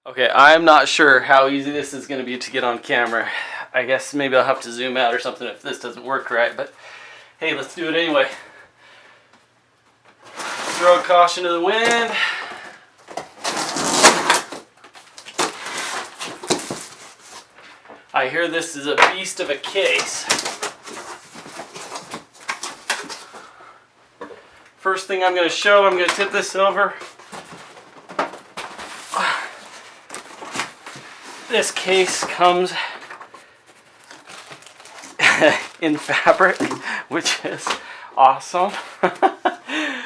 Okay, I'm not sure how easy this is going to be to get on camera. I guess maybe I'll have to zoom out or something if this doesn't work right, but hey, let's do it anyway. Throw caution to the wind. I hear this is a beast of a case. First thing I'm going to show, I'm going to tip this over. This case comes in fabric, which is awesome. Okay.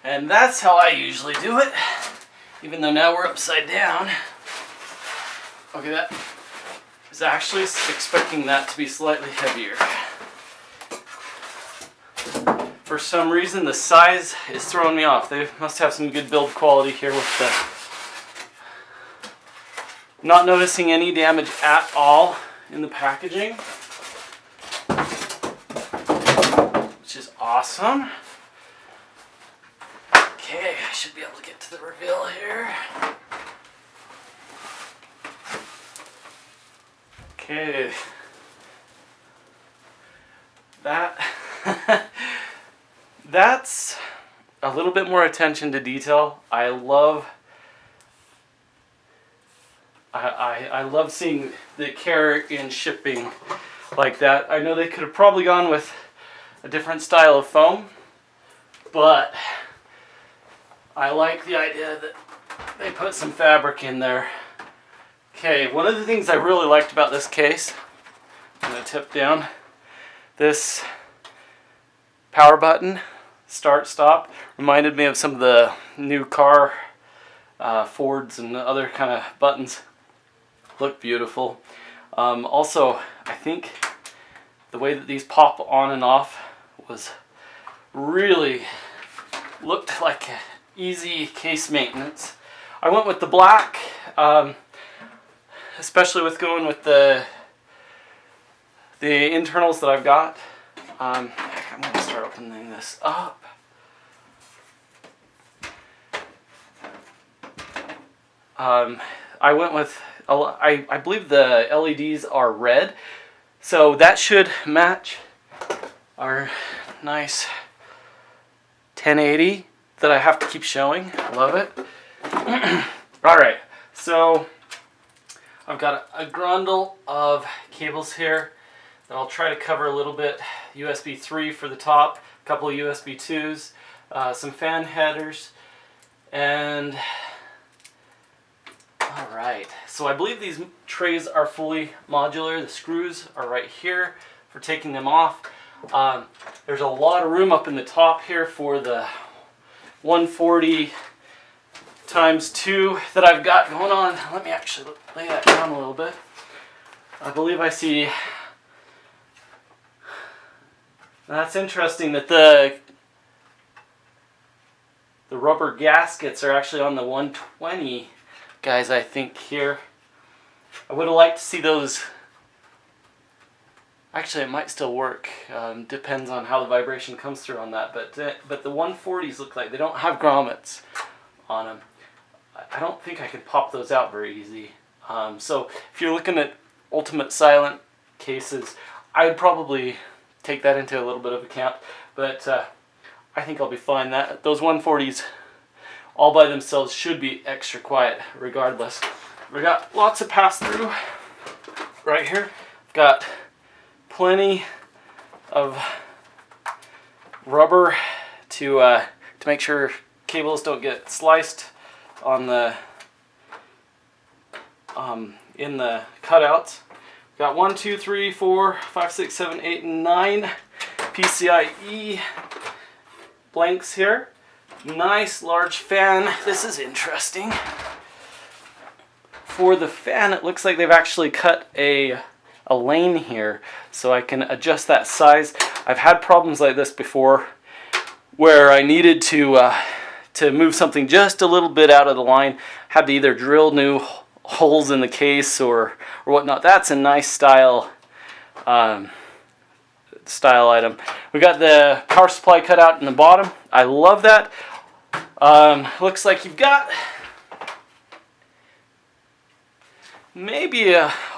And that's how I usually do it, even though now we're upside down. Okay, that is actually expecting that to be slightly heavier. For some reason, the size is throwing me off. They must have some good build quality here with the... Not noticing any damage at all in the packaging, which is awesome. Okay, I should be able to get to the reveal here. Okay. That's a little bit more attention to detail. I love seeing the care in shipping like that. I know they could have probably gone with a different style of foam, but I like the idea that they put some fabric in there. Okay, one of the things I really liked about this case, I'm going to tip down, this power button, start stop, reminded me of some of the new car Fords and other kind of buttons. Look beautiful. Also, I think the way that these pop on and off was really looked like easy case maintenance. I went with the black, especially with going with the internals that I've got. I'm going to start opening this up. I went with, I believe the LEDs are red, so that should match our nice 1080 that I have to keep showing. Love it. Alright, so I've got a grundle of cables here that I'll try to cover a little bit. USB 3 for the top, a couple of USB 2s, some fan headers, and alright, so I believe these trays are fully modular. The screws are right here for taking them off. There's a lot of room up in the top here for the 140 times 2 that I've got going on. Let me actually lay that down a little bit. I believe I see... That's interesting that the rubber gaskets are actually on the 120 guys, I think, here. I would have liked to see those. Actually, it might still work. Depends on how the vibration comes through on that. But the 140s look like they don't have grommets on them. I don't think I could pop those out very easy. So if you're looking at ultimate silent cases, I would probably take that into a little bit of account. But I think I'll be fine. Those 140s all by themselves should be extra quiet regardless. We got lots of pass-through right here. We've got plenty of rubber to make sure cables don't get sliced on the in the cutouts. We've got 1, 2, 3, 4, 5, 6, 7, 8, and 9 PCIe blanks here. Nice large fan. This is interesting. For the fan, it looks like they've actually cut a lane here so I can adjust that size. I've had problems like this before where I needed to move something just a little bit out of the line. Had to either drill new holes in the case or whatnot. That's a nice style style item. We got the power supply cut out in the bottom. I love that. Looks like you've got maybe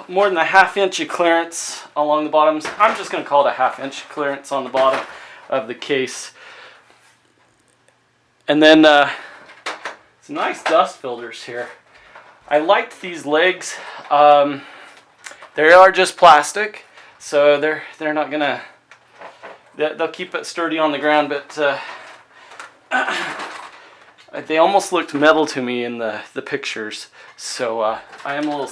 more than a ½ inch of clearance along the bottoms. I'm just going to call it a ½ inch clearance on the bottom of the case. And then some nice dust filters here. I liked these legs. They are just plastic, so they're not gonna. They'll keep it sturdy on the ground, but they almost looked metal to me in the pictures. So I am a little.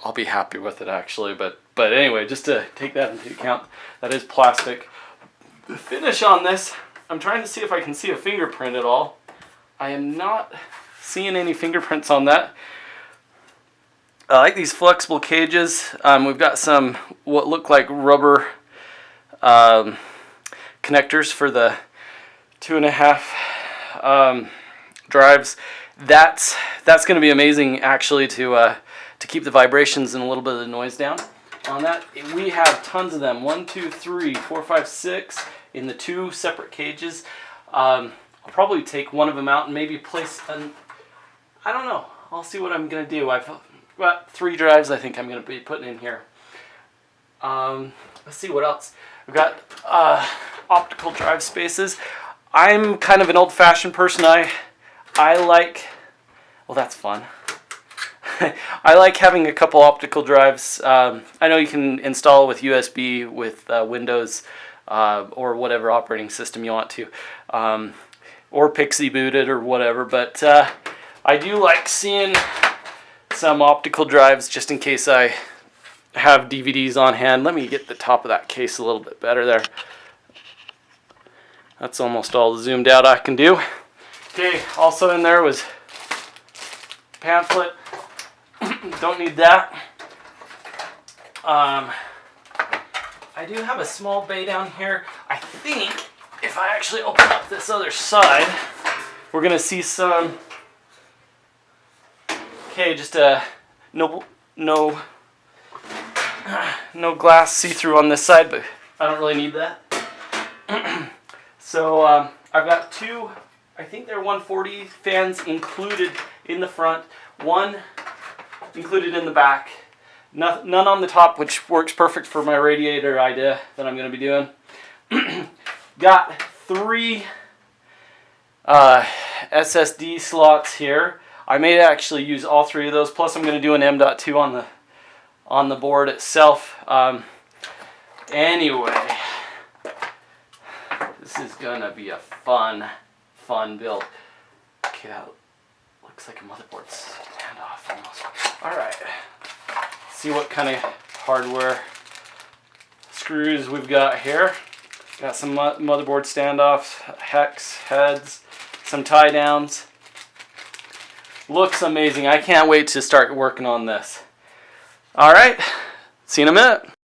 I'll be happy with it actually, but anyway, just to take that into account, that is plastic. The finish on this, I'm trying to see if I can see a fingerprint at all. I am not seeing any fingerprints on that. I like these flexible cages. We've got some what look like rubber connectors for the 2.5 drives. That's going to be amazing actually to keep the vibrations and a little bit of the noise down. On that, we have tons of them. 1, 2, 3, 4, 5, 6 in the 2 separate cages. I'll probably take one of them out and maybe place I don't know. I'll see what I'm going to do. I've got 3 drives I think I'm going to be putting in here. Let's see what else. We've got optical drive spaces. I'm kind of an old-fashioned person. I like, well, that's fun. I like having a couple optical drives. I know you can install with USB with Windows or whatever operating system you want to, or Pixie booted or whatever, but I do like seeing some optical drives just in case I have DVDs on hand. Let me get the top of that case a little bit better there. That's almost all zoomed out I can do. Okay, also in there was pamphlet. Don't need that. I do have a small bay down here. I think if I actually open up this other side, we're gonna see some. Okay, just no glass see-through on this side, but I don't really need that. So I've got 2, I think they're 140 fans included in the front, 1 included in the back, none on the top, which works perfect for my radiator idea that I'm going to be doing. Got 3 SSD slots here. I may actually use all 3 of those, plus I'm going to do an M.2 on the board itself. Anyway, this is going to be a fun build. Okay, that looks like a motherboard standoff almost. Alright, see what kind of hardware screws we've got here. Got some motherboard standoffs, hex heads, some tie downs. Looks amazing. I can't wait to start working on this. Alright, see you in a minute.